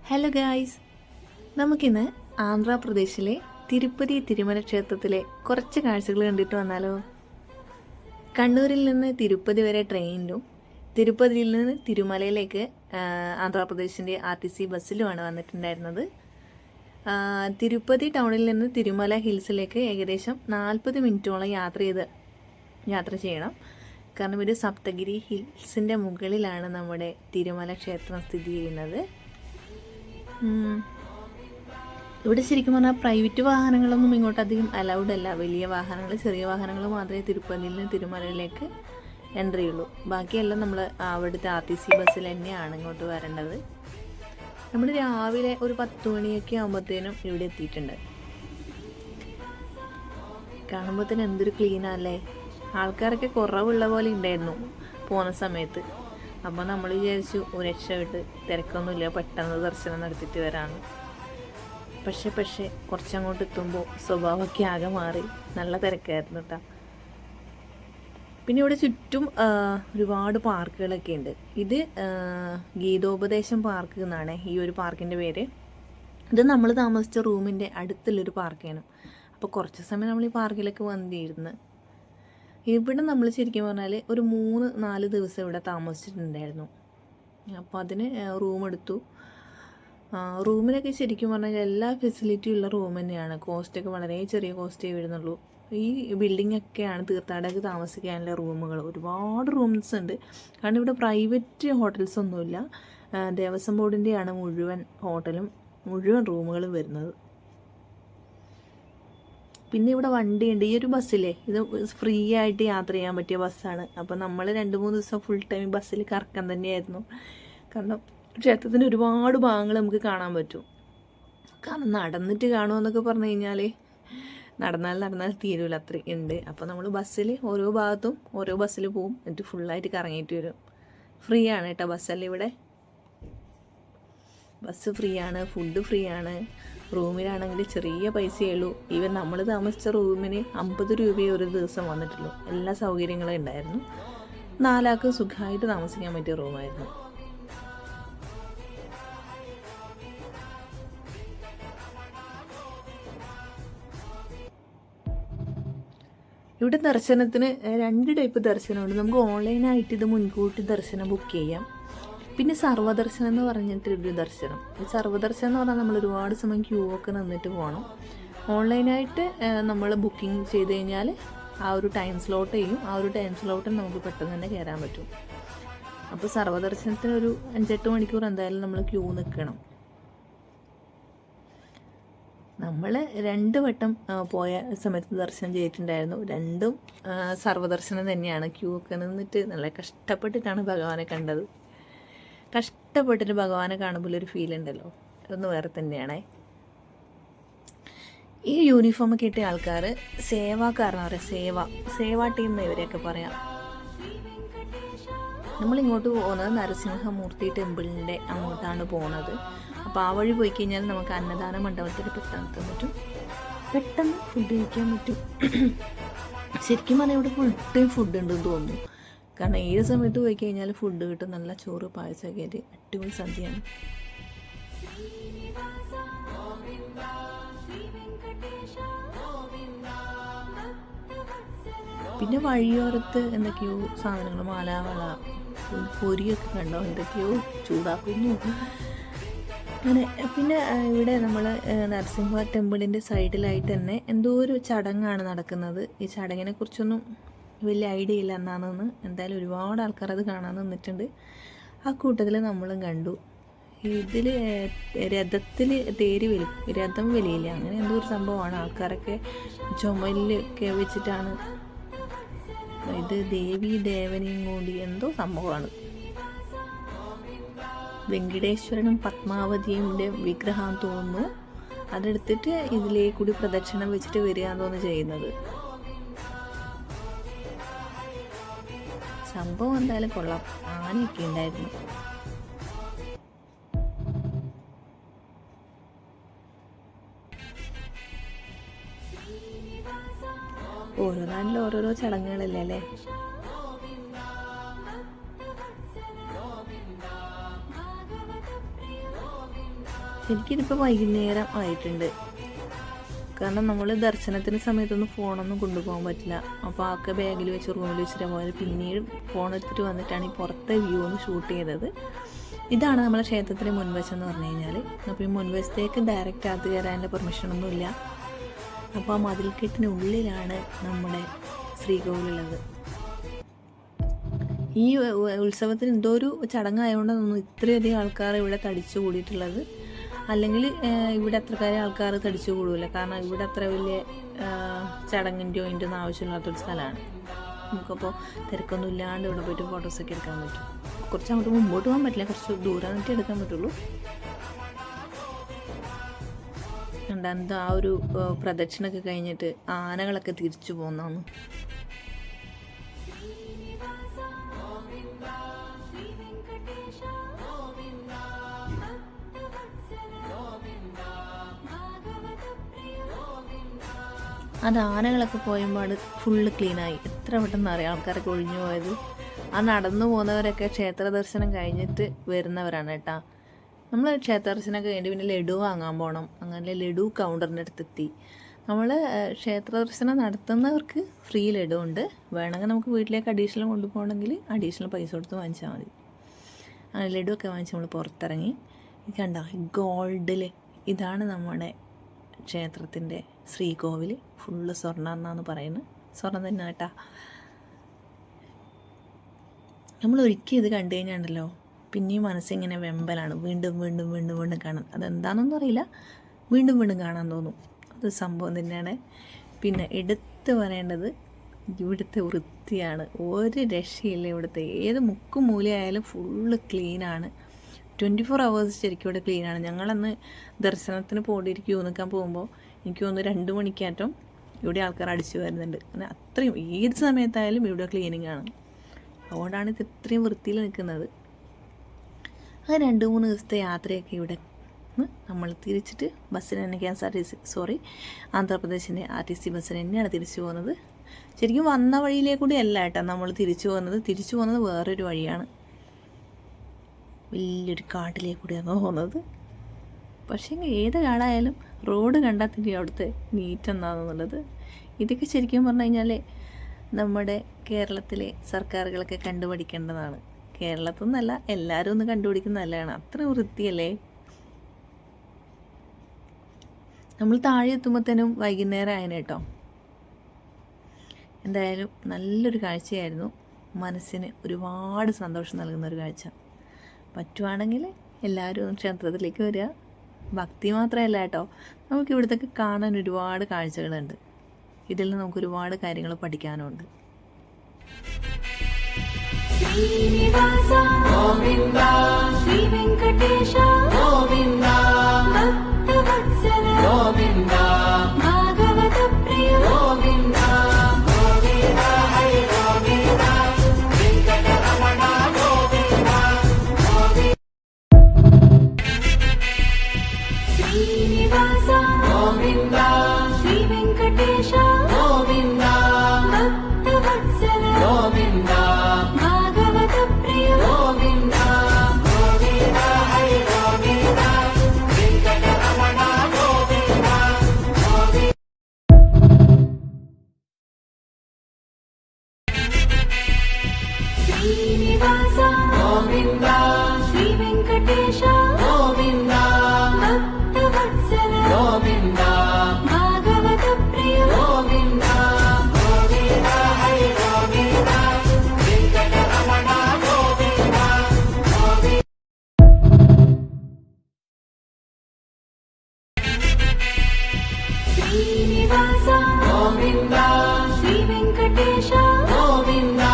Hello guys, നമുക്കിന്ന് ആന്ധ്രാപ്രദേശിലെ തിരുപ്പതി തിരുമല ക്ഷേത്രത്തിലെ കുറച്ച് കാഴ്ചകൾ കണ്ടിട്ട് വന്നാലോ. കണ്ണൂരിൽ നിന്ന് തിരുപ്പതി വരെ ട്രെയിനിലും തിരുപ്പതിയിൽ നിന്ന് തിരുമലയിലേക്ക് ആന്ധ്രാപ്രദേശിൻ്റെ RTC ബസ്സിലുമാണ് വന്നിട്ടുണ്ടായിരുന്നത്. തിരുപ്പതി ടൗണിൽ നിന്ന് തിരുമല ഹിൽസിലേക്ക് ഏകദേശം 40 മിനിറ്റോളം യാത്ര ചെയ്യണം. കാരണം ഒരു സപ്തഗിരി ഹിൽസിൻ്റെ മുകളിലാണ് നമ്മുടെ തിരുമല ക്ഷേത്രം സ്ഥിതി ചെയ്യുന്നത്. ഇവിടെ ശരിക്കും പറഞ്ഞാൽ പ്രൈവറ്റ് വാഹനങ്ങളൊന്നും ഇങ്ങോട്ട് അധികം അലൗഡ് അല്ല. വലിയ വാഹനങ്ങൾ, ചെറിയ വാഹനങ്ങൾ മാത്രമേ തിരുപ്പതിയിൽ നിന്ന് തിരുമലയിലേക്ക് എൻട്രി ഉള്ളൂ. ബാക്കിയെല്ലാം നമ്മൾ അവിടുത്തെ RTC ബസ്സിൽ തന്നെയാണ് ഇങ്ങോട്ട് വരേണ്ടത്. നമ്മൾ രാവിലെ ഒരു 10 മണിയൊക്കെ ആകുമ്പോഴത്തേനും ഇവിടെ എത്തിയിട്ടുണ്ട്. കാണുമ്പോൾ തന്നെ എന്തൊരു ക്ലീനല്ലേ. ആൾക്കാരൊക്കെ കുറവുള്ള പോലെ ഉണ്ടായിരുന്നു പോകുന്ന സമയത്ത്. അപ്പോൾ നമ്മൾ വിചാരിച്ചു ഒരു രക്ഷപ്പെട്ട് തിരക്കൊന്നുമില്ല, പെട്ടെന്ന് ദർശനം നടത്തിയിട്ട് വരാമെന്ന്. പക്ഷേ കുറച്ചങ്ങോട്ട് എത്തുമ്പോൾ സ്വഭാവമൊക്കെ ആകെ മാറി. നല്ല തിരക്കായിരുന്നു കേട്ടോ. പിന്നെ ഇവിടെ ചുറ്റും ഒരുപാട് പാർക്കുകളൊക്കെ ഉണ്ട്. ഇത് ഗീതോപദേശം പാർക്ക് എന്നാണ് ഈ ഒരു പാർക്കിൻ്റെ പേര്. ഇത് നമ്മൾ താമസിച്ച റൂമിൻ്റെ അടുത്തുള്ളൊരു പാർക്കാണ്. അപ്പോൾ കുറച്ച് സമയം നമ്മൾ ഈ പാർക്കിലൊക്കെ വന്നിരുന്ന് ഇവിടെ നമ്മൾ ശരിക്കും പറഞ്ഞാൽ ഒരു 3-4 ദിവസം ഇവിടെ താമസിച്ചിട്ടുണ്ടായിരുന്നു. അപ്പോൾ അതിന് റൂം എടുത്തു. റൂമിനൊക്കെ ശരിക്കും പറഞ്ഞാൽ എല്ലാ ഫെസിലിറ്റിയും ഉള്ള റൂം തന്നെയാണ്. കോസ്റ്റൊക്കെ വളരെ ചെറിയ കോസ്റ്റേ വരുന്നുള്ളൂ. ഈ ബിൽഡിങ്ങൊക്കെയാണ് തീർത്ഥാടകർക്ക് താമസിക്കാനുള്ള റൂമുകൾ. ഒരുപാട് റൂംസ് ഉണ്ട്. കാരണം ഇവിടെ പ്രൈവറ്റ് ഹോട്ടൽസ് ഒന്നുമില്ല. ദേവസ്വം ബോർഡിൻ്റെയാണ് മുഴുവൻ ഹോട്ടലും മുഴുവൻ റൂമുകളും വരുന്നത്. പിന്നെ ഇവിടെ വണ്ടിയുണ്ട്. ഈ ഒരു ബസ്സിലെ ഇത് ഫ്രീ ആയിട്ട് യാത്ര ചെയ്യാൻ പറ്റിയ ബസ്സാണ്. അപ്പോൾ നമ്മൾ 2-3 ദിവസം ഫുൾ ടൈം ബസ്സിൽ കറക്കം തന്നെയായിരുന്നു. കാരണം ക്ഷേത്രത്തിന് ഒരുപാട് ഭാഗങ്ങൾ നമുക്ക് കാണാൻ പറ്റും. കാരണം നടന്നിട്ട് കാണുമെന്നൊക്കെ പറഞ്ഞു കഴിഞ്ഞാൽ നടന്നാൽ തീരുമില്ല, അത്ര ഉണ്ട്. അപ്പോൾ നമ്മൾ ബസ്സിൽ ഓരോ ഭാഗത്തും ഓരോ ബസ്സിൽ പോവും, എന്നിട്ട് ഫുള്ളായിട്ട് കറങ്ങിയിട്ട് വരും. ഫ്രീ ആണ് കേട്ടോ ബസ്സല്ലേ ഇവിടെ. ബസ് ഫ്രീ ആണ്, ഫുഡ് ഫ്രീ ആണ്. റൂമിലാണെങ്കിൽ ചെറിയ പൈസയേ ഉള്ളൂ. ഈവൻ നമ്മൾ താമസിച്ച റൂമിന് 50 രൂപയെ ഒരു ദിവസം വന്നിട്ടുള്ളൂ. എല്ലാ സൗകര്യങ്ങളും ഉണ്ടായിരുന്നു. 4 ആൾക്ക് സുഖമായിട്ട് താമസിക്കാൻ പറ്റിയ റൂമായിരുന്നു. ഇവിടെ ദർശനത്തിന് 2 ടൈപ്പ് ദർശനമുണ്ട്. നമുക്ക് ഓൺലൈനായിട്ട് ഇത് മുൻകൂട്ടി ദർശനം ബുക്ക് ചെയ്യാം. പിന്നെ സർവ്വദർശനം എന്ന് പറഞ്ഞിട്ടൊരു ദർശനം. ഈ സർവ്വദർശനം എന്ന് പറഞ്ഞാൽ നമ്മൾ ഒരുപാട് സമയം ക്യൂ ഒക്കെ നിന്നിട്ട് പോകണം. ഓൺലൈനായിട്ട് നമ്മൾ ബുക്കിംഗ് ചെയ്ത് കഴിഞ്ഞാൽ ആ ഒരു ടൈം സ്ലോട്ട് ചെയ്യും. ആ ഒരു ടൈം സ്ലോട്ടിൽ നമുക്ക് പെട്ടെന്ന് തന്നെ കയറാൻ പറ്റും. അപ്പോൾ സർവ്വദർശനത്തിന് ഒരു 5-8 മണിക്കൂർ എന്തായാലും നമ്മൾ ക്യൂ നിൽക്കണം. നമ്മൾ 2 വട്ടം പോയ സമയത്ത് ദർശനം ചെയ്തിട്ടുണ്ടായിരുന്നു. 2ഉം സർവ്വദർശനം തന്നെയാണ്. ക്യൂ ഒക്കെ നിന്നിട്ട് നല്ല കഷ്ടപ്പെട്ടിട്ടാണ് ഭഗവാനെ കണ്ടത്. കഷ്ടപ്പെട്ടിട്ട് ഭഗവാനെ കാണുമ്പോൾ ഒരു ഫീൽ ഉണ്ടല്ലോ, അതൊന്ന് വേറെ തന്നെയാണേ. ഈ യൂണിഫോമൊക്കെ ഇട്ട ആൾക്കാർ സേവാക്കാരെന്ന് പറയാം. സേവാ ടീം എന്ന് ഇവരെയൊക്കെ പറയാം. നമ്മളിങ്ങോട്ട് പോകുന്നത് നരസിംഹമൂർത്തി ടെമ്പിളിൻ്റെ അങ്ങോട്ടാണ് പോകുന്നത്. അപ്പോൾ ആ വഴി പോയി കഴിഞ്ഞാൽ നമുക്ക് അന്നദാന മണ്ഡപത്തിൽ പെട്ടെന്ന് എത്താൻ പറ്റും, പെട്ടെന്ന് ഫുഡ് കഴിക്കാൻ പറ്റും. ശരിക്കും പറഞ്ഞാൽ ഇവിടെ ഫുൾ ടൈം ഫുഡ് ഉണ്ടെന്ന് തോന്നുന്നു. കാരണം ഏത് സമയത്ത് പോയി കഴിഞ്ഞാൽ ഫുഡ് കിട്ടും. നല്ല ചോറ് പായസമൊക്കെ ആയിട്ട് അടിപൊളി സദ്യയാണ്. പിന്നെ വഴിയോരത്ത് എന്തൊക്കെയോ സാധനങ്ങൾ, മാലാവള, പൊരിയൊക്കെ കണ്ടോ, എന്തൊക്കെയോ ചൂടാക്കുന്നു അങ്ങനെ. പിന്നെ ഇവിടെ നമ്മൾ നരസിംഹ ടെമ്പിളിൻ്റെ സൈഡിലായിട്ട് തന്നെ എന്തോ ഒരു ചടങ്ങാണ് നടക്കുന്നത്. ഈ ചടങ്ങിനെ കുറിച്ചൊന്നും വലിയ ഐഡിയ ഇല്ല എന്നാണെന്ന്. എന്തായാലും ഒരുപാട് ആൾക്കാർ അത് കാണാൻ നിന്നിട്ടുണ്ട്. ആ കൂട്ടത്തിൽ നമ്മളും കണ്ടു. ഇതിൽ രഥത്തിൽ രഥം വലിയില്ല, അങ്ങനെ എന്തോ ഒരു സംഭവമാണ്. ആൾക്കാരൊക്കെ ചുമലിലൊക്കെ വെച്ചിട്ടാണ്. ഇത് ദേവി ദേവനെയും കൂടി എന്തോ സംഭവമാണ്. വെങ്കടേശ്വരനും പത്മാവതിയുടെ വിഗ്രഹം തോന്നുന്നു. അതെടുത്തിട്ട് ഇതിലേ കൂടി പ്രദക്ഷിണം വെച്ചിട്ട് വരികയെന്ന് തോന്നുന്നു ചെയ്യുന്നത്. സംഭവം എന്തായാലും കൊള്ളാം. ആനയൊക്കെ ഉണ്ടായിരുന്നു. ഓരോ നാട്ടിലും ഓരോരോ ചടങ്ങുകളല്ലേ അല്ലേ. ശരിക്കും വൈകുന്നേരം ആയിട്ടുണ്ട്. കാരണം നമ്മൾ ദർശനത്തിന് സമയത്തൊന്നും ഫോണൊന്നും കൊണ്ടുപോകാൻ പറ്റില്ല. അപ്പോൾ ആക്കെ ബാഗിൽ വെച്ച് റൂമിൽ വെച്ചിട്ട് പോയത്. പിന്നീട് ഫോൺ എടുത്തിട്ട് വന്നിട്ടാണ് ഈ പുറത്തെ വ്യൂ ഒന്ന് ഷൂട്ട് ചെയ്തത്. ഇതാണ് നമ്മളെ ക്ഷേത്രത്തിൻ്റെ മുൻവശം എന്ന് പറഞ്ഞു കഴിഞ്ഞാൽ. അപ്പോൾ ഈ മുൻവശത്തേക്ക് ഡയറക്റ്റ് അകത്ത് കയറാനുള്ള പെർമിഷനൊന്നുമില്ല. അപ്പോൾ ആ മതിൽക്കെട്ടിനുള്ളിലാണ് നമ്മുടെ ശ്രീകോവിലുള്ളത്. ഈ ഉത്സവത്തിന് എന്തോ ഒരു ചടങ്ങായതുകൊണ്ടാണ് ഇത്രയധികം ആൾക്കാർ ഇവിടെ തടിച്ചു കൂടിയിട്ടുള്ളത്. അല്ലെങ്കിൽ ഇവിടെ അത്രക്കാരെ ആൾക്കാർ തടിച്ചു കൂടില്ല. കാരണം ഇവിടെ അത്ര വലിയ ചടങ്ങിൻ്റെയോ ഇതിൻ്റെ ഒന്നും ആവശ്യമില്ലാത്തൊരു സ്ഥലമാണ്. നമുക്കപ്പോൾ തിരക്കൊന്നും ഇല്ലാണ്ട് ഇവിടെ പോയിട്ട് ഫോട്ടോസൊക്കെ എടുക്കാൻ പറ്റും. കുറച്ച് അങ്ങോട്ട് മുമ്പോട്ട് പോകാൻ പറ്റില്ല, കുറച്ച് ദൂരം നിന്നിട്ട് എടുക്കാൻ പറ്റുള്ളൂ. രണ്ടാമത് ആ ഒരു പ്രദക്ഷിണമൊക്കെ കഴിഞ്ഞിട്ട് ആനകളൊക്കെ തിരിച്ചു പോകുന്നതാണ്. അത് ആനകളൊക്കെ പോയപാട് ഫുള്ള് ക്ലീനായി. എത്ര പെട്ടെന്ന് അറിയാം ആൾക്കാരൊക്കെ ഒഴിഞ്ഞു പോയത്. ആ നടന്നു പോകുന്നവരൊക്കെ ക്ഷേത്ര ദർശനം കഴിഞ്ഞിട്ട് വരുന്നവരാണ് കേട്ടോ. നമ്മൾ ക്ഷേത്ര ദർശനമൊക്കെ കഴിഞ്ഞ് പിന്നെ ലഡു വാങ്ങാൻ പോകണം. അങ്ങനെ ലഡു കൗണ്ടറിൻ്റെ അടുത്തെത്തി. നമ്മൾ ക്ഷേത്ര ദർശനം നടത്തുന്നവർക്ക് ഫ്രീ ലഡു ഉണ്ട്. വേണമെങ്കിൽ നമുക്ക് വീട്ടിലേക്ക് അഡീഷണൽ കൊണ്ടുപോകണമെങ്കിൽ അഡീഷണൽ പൈസ കൊടുത്ത് വാങ്ങിച്ചാൽ മതി. അങ്ങനെ ലഡു ഒക്കെ വാങ്ങിച്ച് നമ്മൾ പുറത്തിറങ്ങി. കണ്ടോ ഗോൾഡിൽ, ഇതാണ് നമ്മുടെ ക്ഷേത്രത്തിൻ്റെ ശ്രീകോവിൽ. ഫുള്ള് സ്വർണ്ണം എന്നാണ് പറയുന്നത്. സ്വർണ്ണം തന്നെ കേട്ടാ. നമ്മൾ ഒരിക്കൽ ഇത് കണ്ടു കഴിഞ്ഞാണ്ടല്ലോ പിന്നെയും മനസ്സിങ്ങനെ വെമ്പലാണ്. വീണ്ടും വീണ്ടും വീണ്ടും വീണ്ടും കാണാൻ. അതെന്താണെന്നൊന്നും അറിയില്ല, വീണ്ടും വീണ്ടും കാണാൻ തോന്നും. അത് സംഭവം തന്നെയാണ്. പിന്നെ എടുത്ത് പറയേണ്ടത് ഇവിടുത്തെ വൃത്തിയാണ്. ഒരു രക്ഷയില്ല. ഇവിടുത്തെ ഏത് മുക്കും മൂലയായാലും ഫുള്ള് ക്ലീനാണ്. 24 hours ശരിക്കും ഇവിടെ ക്ലീനാണ്. ഞങ്ങളന്ന് ദർശനത്തിന് പോയിട്ട് ക്യൂ നിൽക്കാൻ പോകുമ്പോൾ എനിക്ക് തോന്നുന്നു 2 മണിക്കാറ്റം ഇവിടെ ആൾക്കാർ അടിച്ചു വരുന്നുണ്ട്. അങ്ങനെ അത്രയും ഏത് സമയത്തായാലും ഇവിടെ ക്ലീനിങ് ആണ്. അതുകൊണ്ടാണ് ഇത് ഇത്രയും വൃത്തിയിൽ നിൽക്കുന്നത്. ആ 2-3 ദിവസത്തെ യാത്രയൊക്കെ ഇവിടെ നമ്മൾ തിരിച്ചിട്ട് ബസ്സിന് തന്നെ ആന്ധ്രാപ്രദേശിൻ്റെ RTC ബസ്സിന് തന്നെയാണ് തിരിച്ചു പോകുന്നത്. ശരിക്കും വന്ന വഴിയിലേക്കൂടി അല്ല കേട്ടോ നമ്മൾ തിരിച്ചു പോകുന്നത് വേറൊരു വഴിയാണ്. വലിയൊരു കാട്ടിലേക്കൂടിയാണ് പോകുന്നത്. പക്ഷേ ഏത് കാടായാലും റോഡ് കണ്ടാൽ തന്നെ അവിടുത്തെ നീറ്റ് എന്താണെന്നുള്ളത്. ഇതൊക്കെ ശരിക്കും പറഞ്ഞു കഴിഞ്ഞാൽ നമ്മുടെ കേരളത്തിലെ സർക്കാരുകളൊക്കെ കണ്ടുപിടിക്കേണ്ടതാണ്. കേരളത്തിൽ നിന്നല്ല, എല്ലാവരും ഒന്ന് കണ്ടുപിടിക്കുന്ന നല്ലതാണ്. അത്ര വൃത്തിയല്ലേ. നമ്മൾ താഴെ എത്തുമ്പോഴത്തേനും വൈകുന്നേരം ആയതിന് കേട്ടോ. എന്തായാലും നല്ലൊരു കാഴ്ചയായിരുന്നു. മനസ്സിന് ഒരുപാട് സന്തോഷം നൽകുന്നൊരു കാഴ്ച. പറ്റുവാണെങ്കിൽ എല്ലാവരും ക്ഷേത്രത്തിലേക്ക് വരിക. ഭക്തി മാത്രമല്ല കേട്ടോ, നമുക്ക് ഇവിടുത്തെ കാണാൻ ഒരുപാട് കാഴ്ചകളുണ്ട്. ഇതിൽ നിന്ന് നമുക്ക് ഒരുപാട് കാര്യങ്ങൾ പഠിക്കാനുണ്ട്. ശ്രീനിവാസ ഗോവിന്ദ, ശ്രീ വെങ്കടേശ ഗോവിന്ദ, ഭക്തവത്സല ഗോവിന്ദ, ഭാഗവത പ്രിയ ഗോവിന്ദ, ഗോവിന്ദ ഹരി ഗോവിന്ദ, വെങ്കടരമണ ഗോവിന്ദ, ശ്രീനിവാസ ഗോവിന്ദ, ശ്രീ വെങ്കടേശ ഗോവിന്ദ, ഭക്തവത്സല ഗോവിന്ദ, ഭാഗവത പ്രിയ ഗോവിന്ദ, ഗോവിന്ദ ഹരി ഗോവിന്ദ, വെങ്കടരമണ ഗോവിന്ദ, ശ്രീനിവാസ ഗോവിന്ദ, ശ്രീ വെങ്കടേശ ഗോവിന്ദ, ഭക്തവത്സല ഗോവിന്ദ, ഭാഗവത പ്രിയ ഗോവിന്ദ, ഗോവിന്ദ ഹരി ഗോവിന്ദ, വെങ്കടരമണ ഗോവിന്ദ, ശ്രീനിവാസ ഗോവിന്ദ, ശ്രീ വെങ്കടേശ ഗോവിന്ദ,